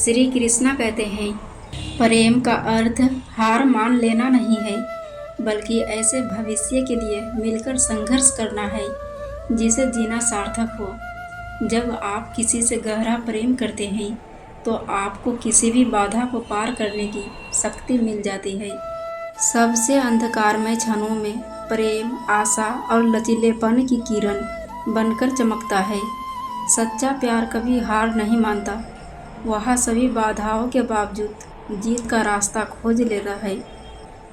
श्री कृष्णा कहते हैं, प्रेम का अर्थ हार मान लेना नहीं है, बल्कि ऐसे भविष्य के लिए मिलकर संघर्ष करना है जिसे जीना सार्थक हो। जब आप किसी से गहरा प्रेम करते हैं तो आपको किसी भी बाधा को पार करने की शक्ति मिल जाती है। सबसे अंधकारमय क्षणों में प्रेम आशा और लचीलेपन की किरण बनकर चमकता है। सच्चा प्यार कभी हार नहीं मानता, वह सभी बाधाओं के बावजूद जीत का रास्ता खोज लेता है।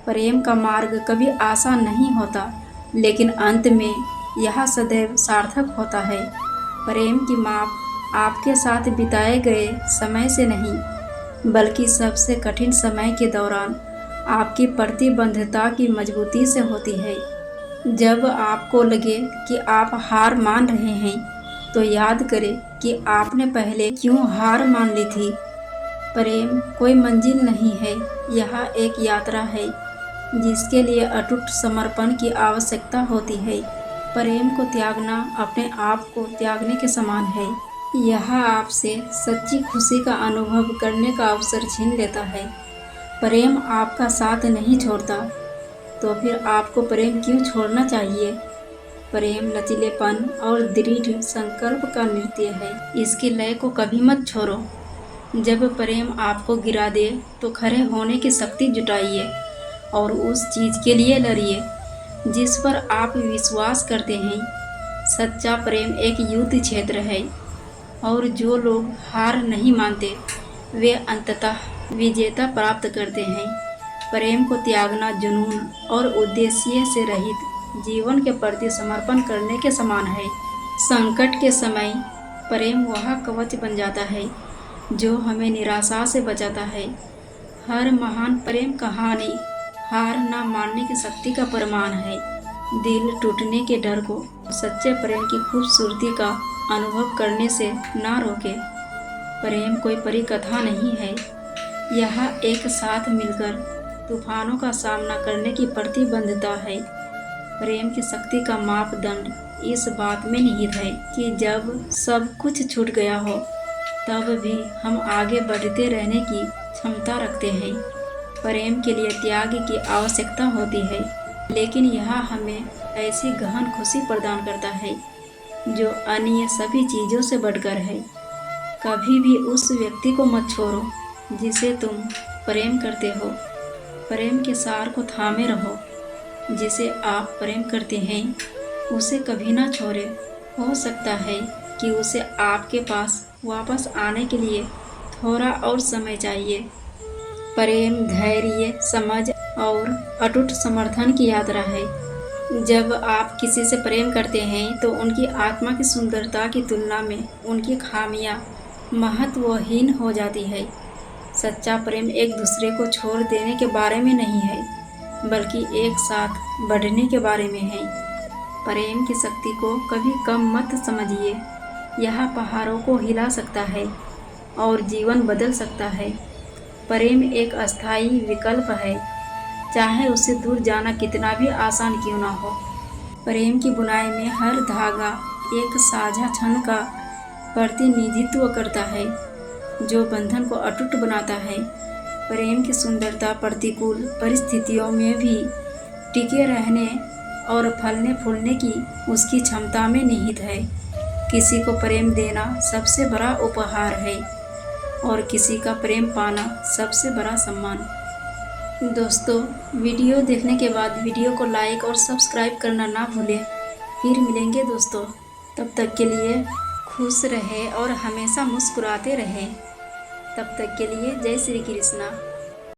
प्रेम का मार्ग कभी आसान नहीं होता, लेकिन अंत में यह सदैव सार्थक होता है। प्रेम की माप आपके साथ बिताए गए समय से नहीं, बल्कि सबसे कठिन समय के दौरान आपकी प्रतिबद्धता की मजबूती से होती है। जब आपको लगे कि आप हार मान रहे हैं, तो याद करें कि आपने पहले क्यों हार मान ली थी। प्रेम कोई मंजिल नहीं है, यह एक यात्रा है जिसके लिए अटूट समर्पण की आवश्यकता होती है। प्रेम को त्यागना अपने आप को त्यागने के समान है। यह आपसे सच्ची खुशी का अनुभव करने का अवसर छीन लेता है। प्रेम आपका साथ नहीं छोड़ता, तो फिर आपको प्रेम क्यों छोड़ना चाहिए। प्रेम लचीलेपन और दृढ़ संकल्प का नृत्य है। इसकी लय को कभी मत छोड़ो। जब प्रेम आपको गिरा दे तो खड़े होने की शक्ति जुटाइए और उस चीज़ के लिए लड़िए जिस पर आप विश्वास करते हैं। सच्चा प्रेम एक युद्ध क्षेत्र है और जो लोग हार नहीं मानते वे अंततः विजेता प्राप्त करते हैं। प्रेम को त्यागना जुनून और उद्देश्य से रहित जीवन के प्रति समर्पण करने के समान है। संकट के समय प्रेम वह कवच बन जाता है जो हमें निराशा से बचाता है। हर महान प्रेम कहानी हार न मानने की शक्ति का प्रमाण है। दिल टूटने के डर को सच्चे प्रेम की खूबसूरती का अनुभव करने से ना रोके। प्रेम कोई परी कथा नहीं है, यह एक साथ मिलकर तूफानों का सामना करने की प्रतिबद्धता है। प्रेम की शक्ति का मापदंड इस बात में निहित है कि जब सब कुछ छूट गया हो, तब भी हम आगे बढ़ते रहने की क्षमता रखते हैं। प्रेम के लिए त्याग की आवश्यकता होती है, लेकिन यह हमें ऐसी गहन खुशी प्रदान करता है जो अन्य सभी चीज़ों से बढ़कर है। कभी भी उस व्यक्ति को मत छोड़ो जिसे तुम प्रेम करते हो। प्रेम के सार को थामे रहो। जिसे आप प्रेम करते हैं उसे कभी ना छोड़े। हो सकता है कि उसे आपके पास वापस आने के लिए थोड़ा और समय चाहिए। प्रेम धैर्य, समझ और अटूट समर्थन की यात्रा है। जब आप किसी से प्रेम करते हैं तो उनकी आत्मा की सुंदरता की तुलना में उनकी खामियां महत्वहीन हो जाती है। सच्चा प्रेम एक दूसरे को छोड़ देने के बारे में नहीं है, बल्कि एक साथ बढ़ने के बारे में है। प्रेम की शक्ति को कभी कम मत समझिए। यह पहाड़ों को हिला सकता है और जीवन बदल सकता है। प्रेम एक अस्थायी विकल्प है, चाहे उससे दूर जाना कितना भी आसान क्यों ना हो। प्रेम की बुनाई में हर धागा एक साझा क्षण का प्रतिनिधित्व करता है जो बंधन को अटूट बनाता है। प्रेम की सुंदरता प्रतिकूल परिस्थितियों में भी टिके रहने और फलने फूलने की उसकी क्षमता में निहित है। किसी को प्रेम देना सबसे बड़ा उपहार है और किसी का प्रेम पाना सबसे बड़ा सम्मान। दोस्तों, वीडियो देखने के बाद वीडियो को लाइक और सब्सक्राइब करना ना भूलें। फिर मिलेंगे दोस्तों, तब तक के लिए खुश रहें और हमेशा मुस्कुराते रहें। तब तक के लिए जय श्री कृष्णा।